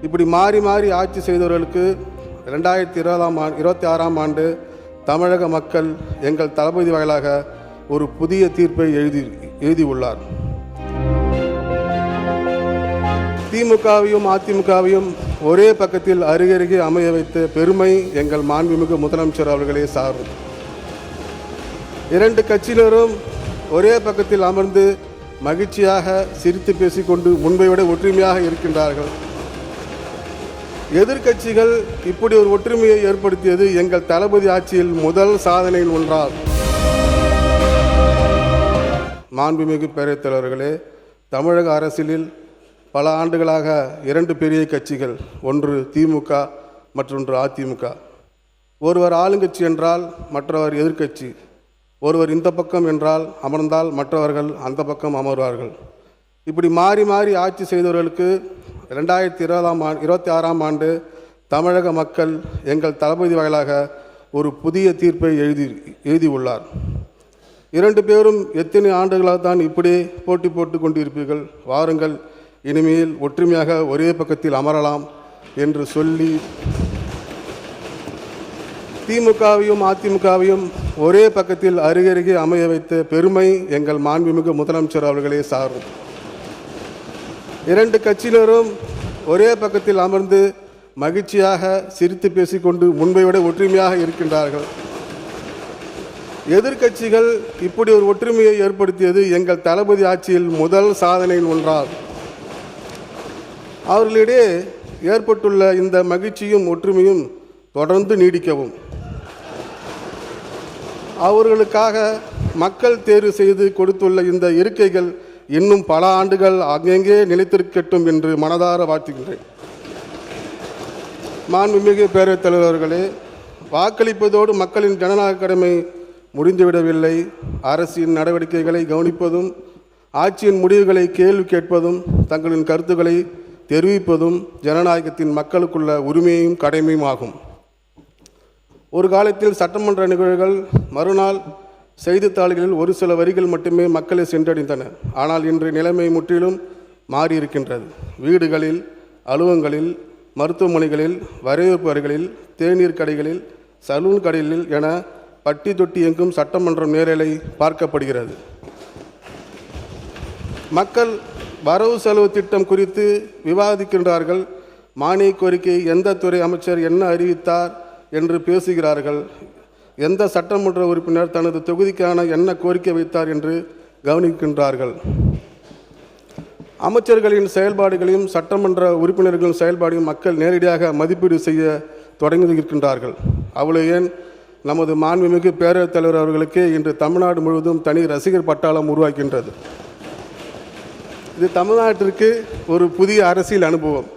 இப்படி மாறி மாறி ஆட்சி செய்தவர்களுக்கு 2026ஆம் ஆண்டு தமிழக மக்கள் எங்கள் தளபதி வாயிலாக ஒரு புதிய தீர்ப்பை எழுதியுள்ளார். திமுகவையும் அதிமுகவையும் ஒரே பக்கத்தில் அருகருகே அமைய வைத்த பெருமை எங்கள் மாண்புமிகு முதலமைச்சர் அவர்களே சாரும். இரண்டு கட்சியினரும் ஒரே பக்கத்தில் அமர்ந்து மகிழ்ச்சியாக சிரித்து பேசிக்கொண்டு முன்பை விட ஒற்றுமையாக இருக்கின்றார்கள். எதிர்க்கட்சிகள் இப்படி ஒரு ஒற்றுமையை ஏற்படுத்தியது எங்கள் தளபதி ஆட்சியில் முதல் சாதனையில் ஒன்றாகும். மாண்புமிகு பேரவைத் தலைவர்களே, தமிழக அரசியலில் பல ஆண்டுகளாக இரண்டு பெரிய கட்சிகள், ஒன்று திமுக மற்றொன்று அதிமுக. ஒருவர் ஆளுங்கட்சி என்றால் மற்றவர் எதிர்க்கட்சி, ஒருவர் இந்த பக்கம் என்றால் அமர்ந்தால் மற்றவர்கள் அந்த பக்கம் அமர்வார்கள். இப்படி மாறி மாறி ஆட்சி செய்தவர்களுக்கு 2026ஆம் ஆண்டு தமிழக மக்கள் எங்கள் தளபதி வாயிலாக ஒரு புதிய தீர்ப்பை எழுதியுள்ளார். இரண்டு பேரும் எத்தனை ஆண்டுகளாக தான் இப்படி போட்டி போட்டு கொண்டிருப்பீர்கள், வாருங்கள் இனிமேல் ஒற்றுமையாக ஒரே பக்கத்தில் அமரலாம் என்று சொல்லி திமுகவையும் அதிமுகவையும் ஒரே பக்கத்தில் அருகருகே அமைய வைத்த பெருமை எங்கள் மாண்புமிகு முதலமைச்சர் அவர்களே சாரும். இரண்டு கட்சியினரும் ஒரே பக்கத்தில் அமர்ந்து மகிழ்ச்சியாக சிரித்து பேசிக்கொண்டு முன்பை விட ஒற்றுமையாக இருக்கின்றார்கள். எதிர்க்கட்சிகள் இப்படி ஒரு ஒற்றுமையை ஏற்படுத்தியது எங்கள் தளபதி ஆட்சியில் முதல் சாதனையில் ஒன்றாகும். அவர்களிடையே ஏற்பட்டுள்ள இந்த மகிழ்ச்சியும் ஒற்றுமையும் தொடர்ந்து நீடிக்கவும், அவர்களுக்காக மக்கள் தேர்வு செய்து கொடுத்துள்ள இந்த இருக்கைகள் இன்னும் பல ஆண்டுகள் அங்கெங்கே நிலைத்திருக்கட்டும் என்று மனதார வாழ்த்துகின்றேன். மாண்புமிகு பேரவைத் தலைவர்களே, வாக்களிப்பதோடு மக்களின் ஜனநாயக கடமை முடிந்துவிடவில்லை. அரசின் நடவடிக்கைகளை கவனிப்பதும், ஆட்சியின் முடிவுகளை கேள்வி கேட்பதும், தங்களின் கருத்துக்களை தெரிவிப்பதும் ஜனநாயகத்தின் மக்களுக்குள்ள உரிமையும் கடமையும் ஆகும். ஒரு காலத்தில் சட்டமன்ற நிகழ்வுகள் மறுநாள் செய்தித்தாள்களில் ஒரு சில வரிகள் மட்டுமே மக்களை சென்றடைந்தன. ஆனால் இன்று நிலைமை முற்றிலும் மாறியிருக்கின்றது. வீடுகளில், அலுவலகங்களில், மருத்துவமனைகளில், வரவேற்பு அறைகளில், தேநீர் கடைகளில், சலூன் கடைகளில் என பட்டி தொட்டி எங்கும் சட்டமன்றம் நேரலை பார்க்கப்படுகிறது. மக்கள் வரவு செலவு திட்டம் குறித்து விவாதிக்கின்றார்கள். மானிய கோரிக்கை எந்த துறை அமைச்சர் என்ன அறிவித்தார் என்று பேசுகிறார்கள். எந்த சட்டமன்ற உறுப்பினர் தனது தொகுதிக்கான என்ன கோரிக்கை வைத்தார் என்று கவனிக்கின்றார்கள். அமைச்சர்களின் செயல்பாடுகளையும் சட்டமன்ற உறுப்பினர்களின் செயல்பாடையும் மக்கள் நேரடியாக மதிப்பீடு செய்ய தொடங்கியிருக்கின்றார்கள். அவ்வளவு ஏன், நமது மாண்புமிகு பேரவைத் தலைவர் அவர்களுக்கே இன்று தமிழ்நாடு முழுவதும் தனி ரசிகர் பட்டாளம் உருவாக்கின்றது. இது தமிழ்நாட்டிற்கு ஒரு புதிய அரசியல் அனுபவம்.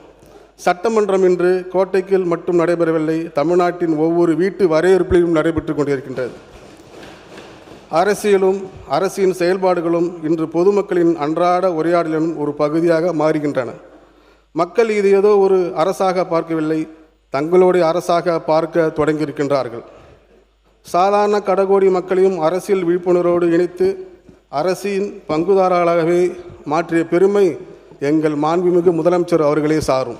சட்டமன்றம் இன்று கோட்டைக்குள் மட்டும் நடைபெறவில்லை, தமிழ்நாட்டின் ஒவ்வொரு வீட்டு வரவேற்பிலும் நடைபெற்று கொண்டிருக்கின்றது. அரசியலும் அரசின் செயல்பாடுகளும் இன்று பொதுமக்களின் அன்றாட உரையாடலிலும் ஒரு பகுதியாக மாறுகின்றன. மக்கள் இது ஏதோ ஒரு அரசாக பார்க்கவில்லை, தங்களுடைய அரசாக பார்க்க தொடங்கியிருக்கின்றார்கள். சாதாரண கடகோடி மக்களையும் அரசியல் விழிப்புணர்வோடு இணைத்து அரசின் பங்குதாரர்களாகவே மாற்றிய பெருமை எங்கள் மாண்புமிகு முதலமைச்சர் அவர்களே சாரும்.